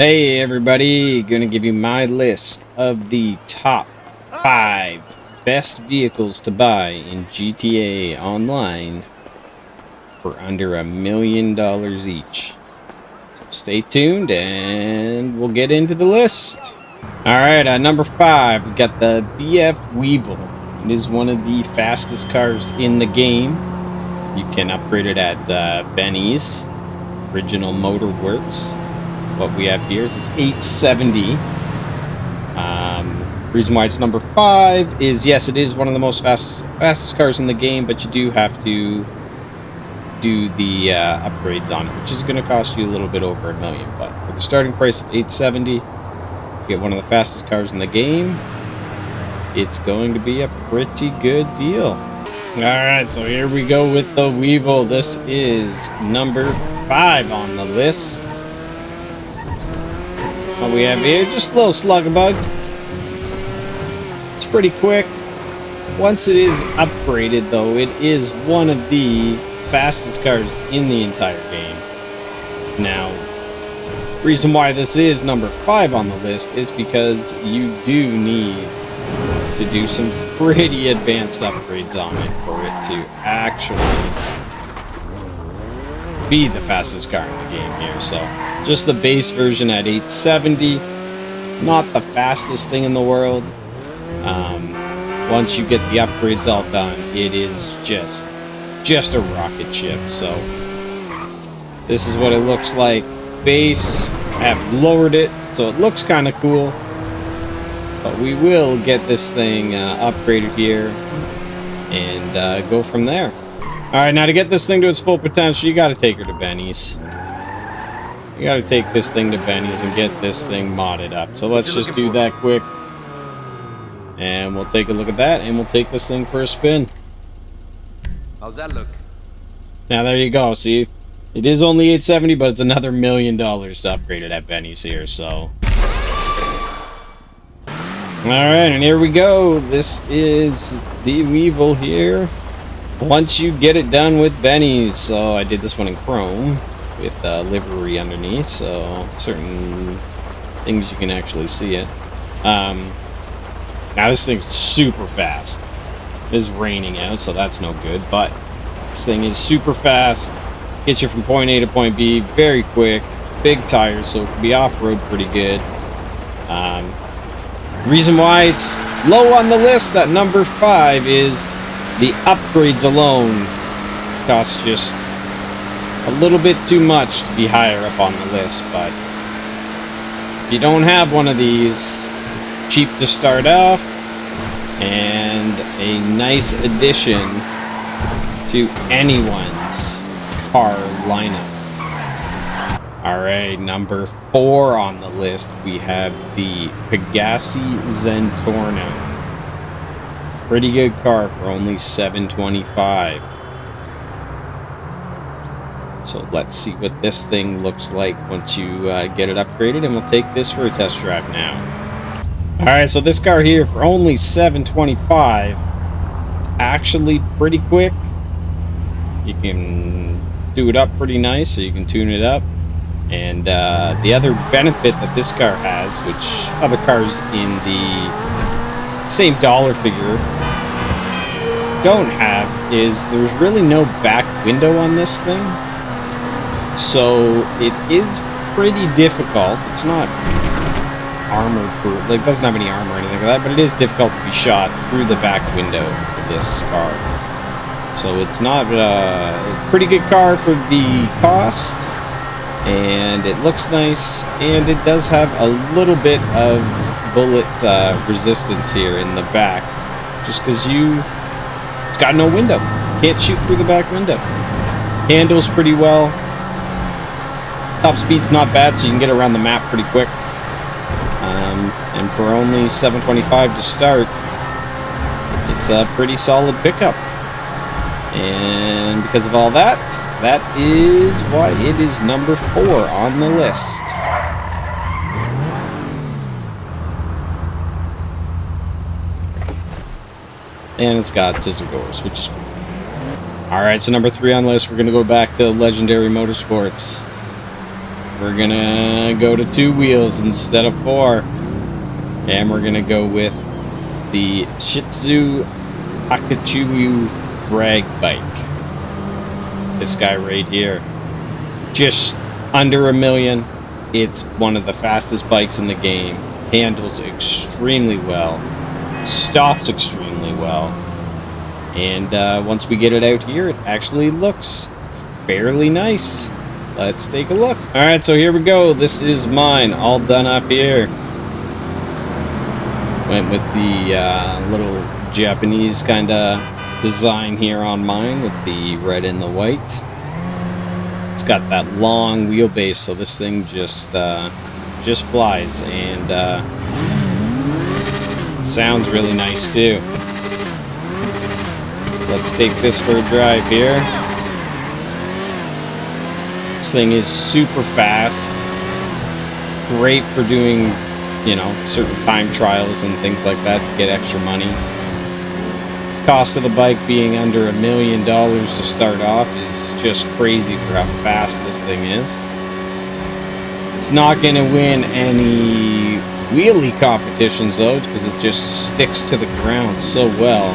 Hey everybody, gonna give you my list of the top 5 best vehicles to buy in GTA Online for under $1 million each. So stay tuned and we'll get into the list. Alright, number 5, we got the BF Weevil. It is one of the fastest cars in the game. You can upgrade it at Benny's Original Motor Works. What we have here is it's 870. Reason why it's number 5 is, yes, it is one of the most fastest cars in the game, but you do have to do the upgrades on it, which is going to cost you a little bit over $1 million. But for the starting price of 870, you get one of the fastest cars in the game. It's going to be a pretty good deal. Alright, so here we go with the Weevil. This is number 5 on the list. What we have here, just a little slug bug. It's pretty quick. Once it is upgraded, though, it is one of the fastest cars in the entire game. Now, reason why this is number 5 on the list is because you do need to do some pretty advanced upgrades on it for it to actually be the fastest car in the game here. So just the base version at 870, not the fastest thing in the world. Once you get the upgrades all done, it is just a rocket ship. So this is what it looks like. Base, I have lowered it so it looks kind of cool, but we will get this thing upgraded here and go from there. Alright, now to get this thing to its full potential, you gotta take her to Benny's. You gotta take this thing to Benny's and get this thing modded up. So let's just do that quick. And we'll take a look at that, and we'll take this thing for a spin. How's that look? Now there you go, see? It is only 870, but it's another $1 million to upgrade it at Benny's here, so. Alright, and here we go. This is the Weevil here. Once you get it done with Benny's, so I did this one in chrome with livery underneath, so certain things you can actually see it. Now this thing's super fast. It is raining out, so that's no good, but this thing is super fast. Gets you from point A to point B very quick. Big tires, so it can be off-road pretty good. Reason why it's low on the list at number 5 is the upgrades alone cost just a little bit too much to be higher up on the list, but if you don't have one of these, cheap to start off and a nice addition to anyone's car lineup. Alright, number 4 on the list, we have the Pegassi Zenco. Pretty good car for only $725. So let's see what this thing looks like once you get it upgraded, and we'll take this for a test drive now. Alright, so this car here for only $725, it's actually pretty quick. You can do it up pretty nice, so you can tune it up. And the other benefit that this car has, which other cars in the same dollar figure don't have, is there's really no back window on this thing. So it is pretty difficult. It's not armor proof, like it doesn't have any armor or anything like that, but it is difficult to be shot through the back window of this car. So it's not a pretty good car for the cost, and it looks nice, and it does have a little bit of bullet resistance here in the back, just because it's got no window. Can't shoot through the back window. Handles pretty well. Top speed's not bad, so you can get around the map pretty quick. And for only $725 to start, it's a pretty solid pickup. And because of all that, that is why it is number 4 on the list. And it's got scissor doors, which is cool. Alright, so number 3 on the list, we're going to go back to Legendary Motorsports. We're gonna go to 2 wheels instead of 4. And we're gonna go with the Shih Tzu Rag Bike. This guy right here. Just under $1 million. It's one of the fastest bikes in the game. Handles extremely well. Stops extremely well. And once we get it out here, it actually looks fairly nice. Let's take a look. Alright, so here we go. This is mine, all done up here. Went with the little Japanese kind of design here on mine with the red and the white. It's got that long wheelbase, so this thing just flies, and sounds really nice too. Let's take this for a drive here. This thing is super fast, great for doing, you know, certain time trials and things like that to get extra money. Cost of the bike being under $1 million to start off is just crazy for how fast this thing is. It's not going to win any wheelie competitions though, because it just sticks to the ground so well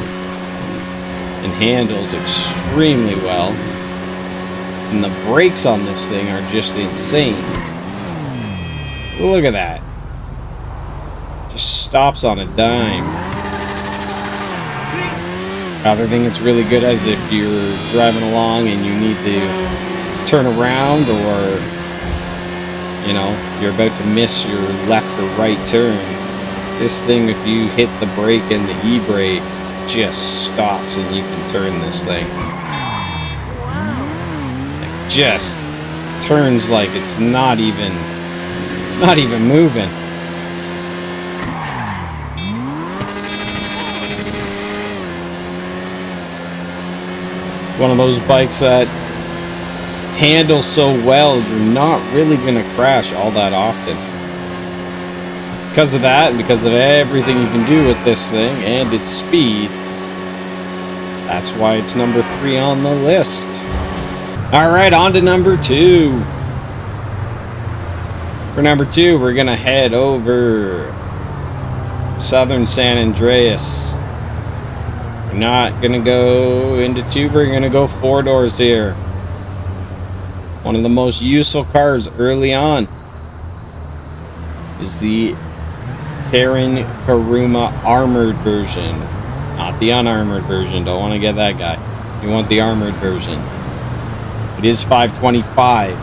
and handles extremely well. And the brakes on this thing are just insane. Look at that. Just stops on a dime. Other thing it's really good as if you're driving along and you need to turn around, or you know, you're about to miss your left or right turn. This thing, if you hit the brake and the e-brake, just stops and you can turn this thing. It just turns like it's not even moving. One of those bikes that handles so well, you're not really going to crash all that often. Because of that, and because of everything you can do with this thing and its speed, that's why it's number 3 on the list. Alright, on to number 2. For number 2, we're going to head over Southern San Andreas. We're not gonna go into 2, we're gonna go 4 doors here. One of the most useful cars early on is the Karima armored version, not the unarmored version. Don't want to get that guy. You want the armored version. It is $525.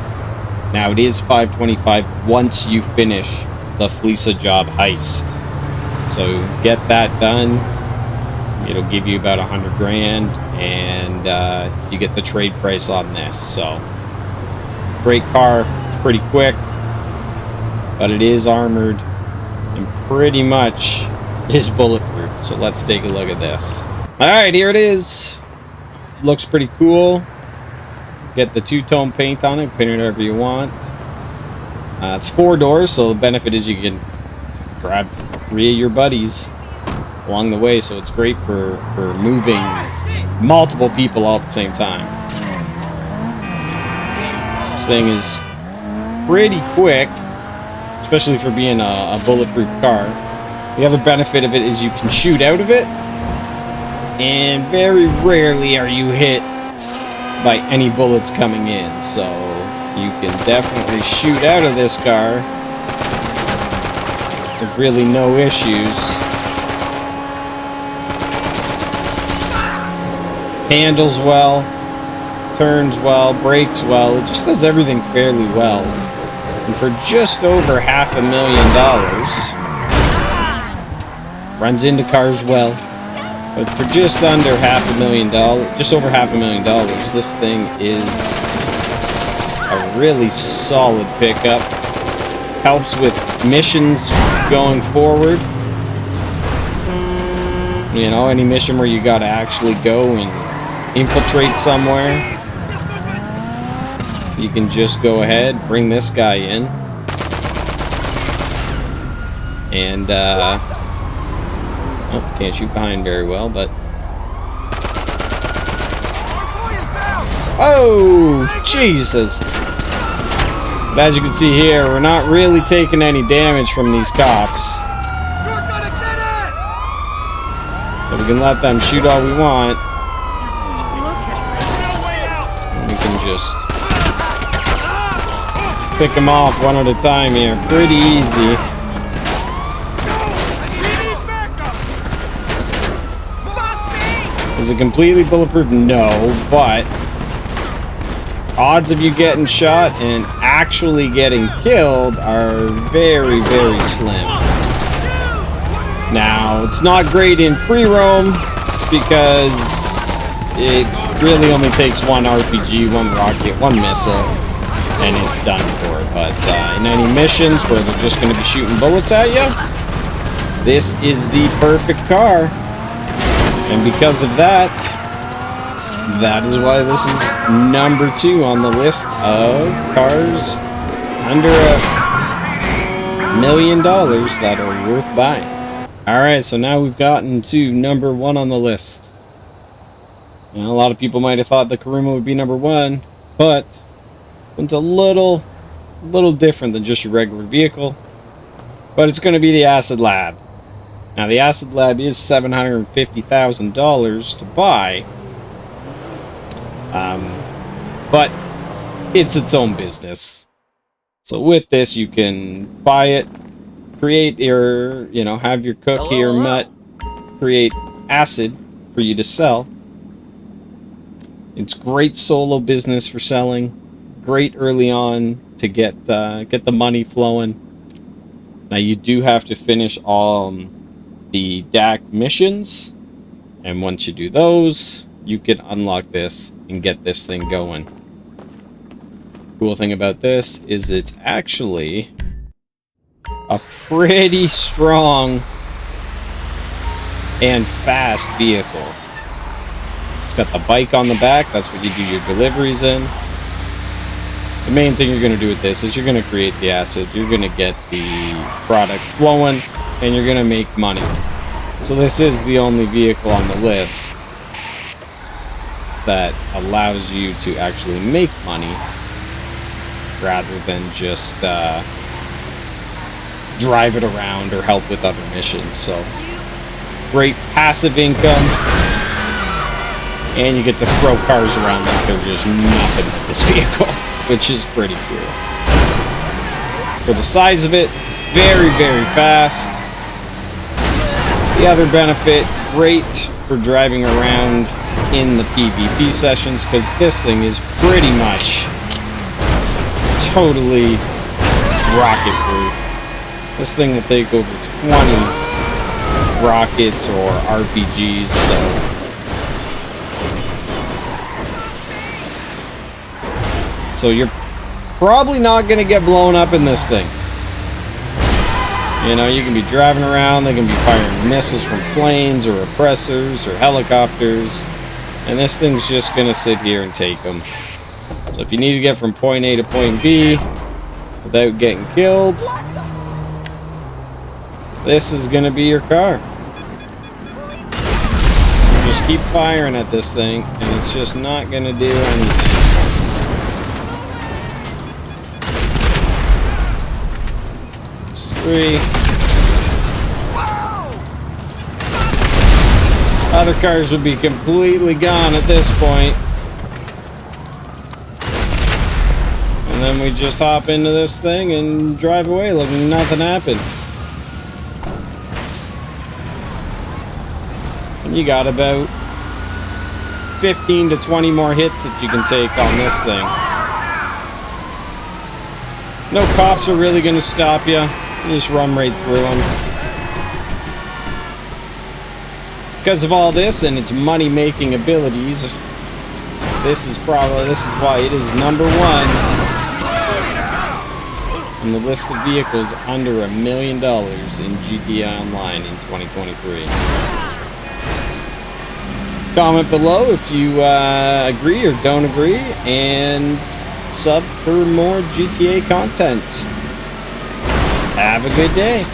Now it is $525 once you finish the Fleesa job heist. So get that done. It'll give you about 100 grand, and you get the trade price on this. So great car. It's pretty quick, but it is armored and pretty much is bulletproof. So let's take a look at this. All right, here it is. Looks pretty cool. Get the 2-tone paint on it. Paint it whatever you want. It's 4 doors, so the benefit is you can grab 3 of your buddies along the way, so it's great for moving multiple people all at the same time. This thing is pretty quick, especially for being a bulletproof car. The other benefit of it is you can shoot out of it, and very rarely are you hit by any bullets coming in, so you can definitely shoot out of this car with really no issues. Handles well, turns well, brakes well. It just does everything fairly well. And for just over $500,000, runs into cars well. But for just under $500,000, just over $500,000, this thing is a really solid pickup. Helps with missions going forward. You know, any mission where you gotta actually go and infiltrate somewhere, you can just go ahead, bring this guy in, and oh, can't shoot behind very well, but oh Jesus, But as you can see here, we're not really taking any damage from these cops. So we can let them shoot all we want. And we can just pick them off one at a time here. Pretty easy. Is it completely bulletproof? No, but odds of you getting shot and actually getting killed are very, very slim. Now, it's not great in free roam because it really only takes one RPG, one rocket, one missile, and it's done for. But in any missions where they're just going to be shooting bullets at you, this is the perfect car. And because of that, that is why this is number 2 on the list of cars under $1 million that are worth buying. Alright, so now we've gotten to number 1 on the list. Now, a lot of people might have thought the Karima would be number 1, but it's a little different than just your regular vehicle. But it's going to be the Acid Lab. Now, the Acid Lab is $750,000 to buy. But it's its own business. So with this, you can buy it, create your, have your cookie or mutt create acid for you to sell. It's great solo business for selling. Great early on to get the money flowing. Now you do have to finish all the DAC missions, and once you do those, you can unlock this and get this thing going. Cool thing about this is it's actually a pretty strong and fast vehicle. It's got the bike on the back, that's what you do your deliveries in. The main thing you're going to do with this is you're going to create the acid, you're going to get the product flowing, and you're going to make money. So this is the only vehicle on the list that allows you to actually make money rather than just drive it around or help with other missions. So great passive income, and you get to throw cars around like they're just nothing with this vehicle, which is pretty cool. For the size of it, very, very fast. The other benefit, great for driving around in the PvP sessions, because this thing is pretty much totally rocket proof. This thing will take over 20 rockets or RPGs, so you're probably not going to get blown up in this thing. You can be driving around, they can be firing missiles from planes or oppressors or helicopters, and this thing's just going to sit here and take them. So if you need to get from point A to point B without getting killed, this is going to be your car. Just keep firing at this thing, and it's just not going to do anything. It's 3. Other cars would be completely gone at this point. And then we just hop into this thing and drive away like nothing happened. And you got about 15 to 20 more hits that you can take on this thing. No cops are really going to stop you. You just run right through them. Because of all this and its money-making abilities, this is why it is number 1 on the list of vehicles under $1 million in GTA Online in 2023. Comment below if you agree or don't agree, and sub for more GTA content. Have a good day.